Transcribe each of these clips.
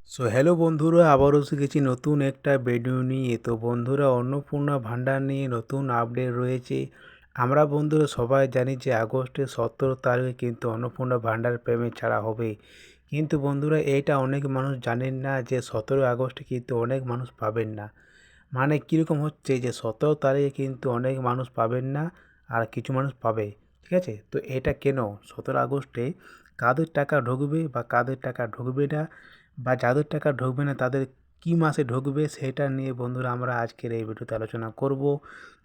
So hello বন্ধুরা, আবারও শিখেছি নতুন একটা ভিডিও নিয়ে। তো বন্ধুরা, অন্নপূর্ণা ভাণ্ডার নিয়ে নতুন আপডেট রয়েছে। আমরা বন্ধুরা সবাই জানি যে আগস্টের 17 তারিখে কিন্তু অন্নপূর্ণা ভাণ্ডার পেমেন্ট ছাড়া হবে। কিন্তু বন্ধুরা, এইটা অনেক মানুষ জানেন না যে 17 আগস্টে কিন্তু অনেক মানুষ পাবেন না। মানে কীরকম হচ্ছে যে 17 তারিখে কিন্তু অনেক মানুষ পাবেন না, আর কিছু মানুষ পাবে। ঠিক আছে, তো এটা কেন 17 আগস্টে কাদের টাকা ঢুকবে বা কাদের টাকা ঢুকবে না, বা যাদের টাকা ঢুকবে না তাদের কী মাসে ঢুকবে, সেটা নিয়ে বন্ধুরা আমরা আজকের এই ভিডিওতে আলোচনা করব।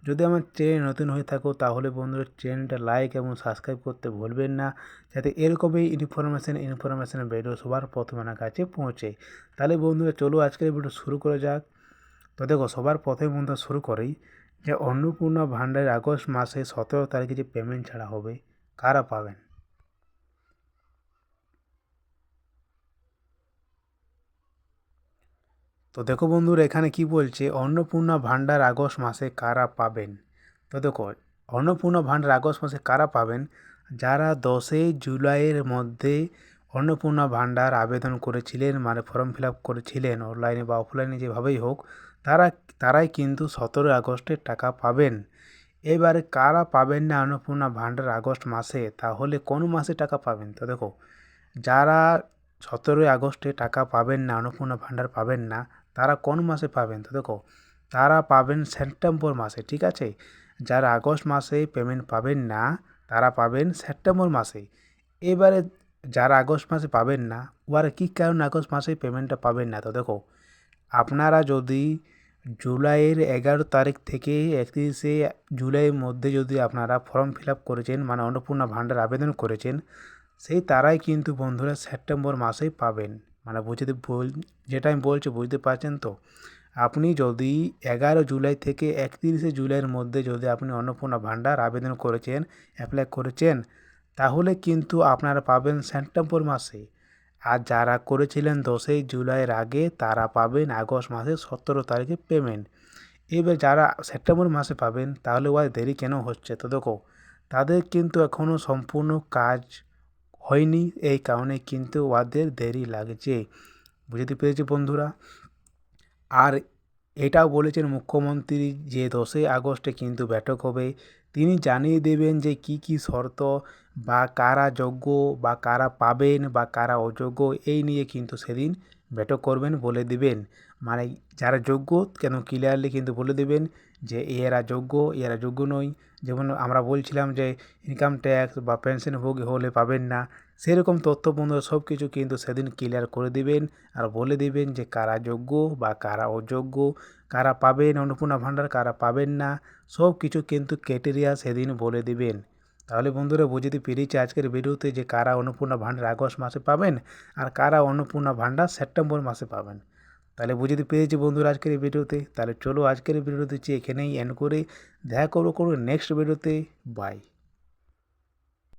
যদি আমার চ্যানেল নতুন হয়ে থাকো তাহলে বন্ধুরা চ্যানেলটা লাইক এবং সাবস্ক্রাইব করতে ভুলবেন না, যাতে এরকমই ইনফরমেশন ভিডিও সবার প্রথমে আমার কাছে পৌঁছে। তাহলে বন্ধুরা চলো আজকের ভিডিও শুরু করা যাক। তো দেখো, সবার প্রথমে বন্ধুরা শুরু করি যে অন্নপূর্ণা ভাণ্ডার আগস্ট মাসে 17 তারিখে যে পেমেন্ট ছাড়া হবে, কারা পাবেন। তো দেখো বন্ধুরা, এখানে কি বলছে, অন্নপূর্ণা ভাণ্ডার আগস্ট মাসে কারা পাবেন। তো দেখো, অন্নপূর্ণা ভাণ্ডার আগস্ট মাসে কারা পাবেন, যারা 10 জুলাইয়ের মধ্যে অন্নপূর্ণা ভাণ্ডার আবেদন করেছিলেন, মানে ফর্ম ফিল আপ করেছিলেন অনলাইনে বা অফলাইনে যেভাবেই হোক, তারাই কিন্তু 17 আগস্টে টাকা পাবেন। এবারে কারা পাবেন না অন্নপূর্ণা ভাণ্ডার আগস্ট মাসে, তাহলে কোন মাসে টাকা পাবেন। তো দেখো, যারা 17 আগস্টে টাকা পাবেন না, অন্নপূর্ণা ভাণ্ডার পাবেন না, তারা কোন মাসে পাবেন। তো দেখো, তারা পাবেন সেপ্টেম্বর মাসে। ঠিক আছে, যারা আগস্ট মাসে পেমেন্ট পাবেন না তারা পাবেন সেপ্টেম্বর মাসে। এবারে যারা আগস্ট মাসে পাবেন না, ওরা কী কারণে আগস্ট মাসে পেমেন্টটা পাবেন না। তো দেখো, আপনারা যদি জুলাইয়ের 11 তারিখ থেকে 31 জুলাইয়ের মধ্যে যদি আপনারা ফর্ম ফিল আপ করেছেন, মানে অন্নপূর্ণা ভাণ্ডার আবেদন করেছেন, সেই তারাই কিন্তু বন্ধুরা সেপ্টেম্বর মাসেই পাবেন। মানে যেটা আমি বলছি বুঝতে পারছেন তো। আপনি যদি 11 জুলাই থেকে 31 জুলাইয়ের মধ্যে যদি আপনি অন্নপূর্ণা ভাণ্ডার আবেদন করেছেন, অ্যাপ্লাই করেছেন, তাহলে কিন্তু আপনারা পাবেন সেপ্টেম্বর মাসে। আর যারা করেছিলেন 10 জুলাইয়ের আগে, তারা পাবেন আগস্ট মাসের 17 তারিখে পেমেন্ট। এবার যারা সেপ্টেম্বর মাসে পাবেন, তাহলে ওই দেরি কেন হচ্ছে। তো দেখো, তাদের কিন্তু এখনও সম্পূর্ণ কাজ হয়নি, এই কারণে কিন্তু ওদের দেরি লাগছে। বুঝতে পেরেছি বন্ধুরা। আর এটাও বলেছেন মুখ্যমন্ত্রী যে 10 আগস্টে কিন্তু বৈঠক হবে, তিনি জানিয়ে দেবেন যে কি কি শর্ত বা কারা যোগ্য বা কারা পাবেন বা কারা অযোগ্য, এই নিয়ে কিন্তু সেদিন বৈঠক করবেন, বলে দিবেন। মানে যারা যোগ্য কেন ক্লিয়ারলি কিন্তু বলে দেবেন যে এরা যোগ্য নয়। যেমন আমরা বলছিলাম যে ইনকাম ট্যাক্স বা পেনশনভোগী হলে পাবেন না, সেরকম তথ্য বন্ধুরা সব কিছু কিন্তু সেদিন ক্লিয়ার করে দিবেন। আর বলে দিবেন যে কারা যোগ্য বা কারা অযোগ্য, কারা পাবেন অন্নপূর্ণা ভাণ্ডার, কারা পাবেন না, সব কিছু কিন্তু ক্রাইটেরিয়া সেদিন বলে দিবেন। তাহলে বন্ধুরা বুঝতে পেরেছি আজকের ভিডিওতে যে কারা অন্নপূর্ণা ভাণ্ডার আগস্ট মাসে পাবেন আর কারা অন্নপূর্ণা ভাণ্ডার সেপ্টেম্বর মাসে পাবেন। তাহলে বুঝতে পেরেছি বন্ধুরা আজকের এই ভিডিওতে। তাহলে চলো আজকের ভিডিওতে এখানেই এন্ড করে দেখা করবো নেক্সট ভিডিওতে। বাই।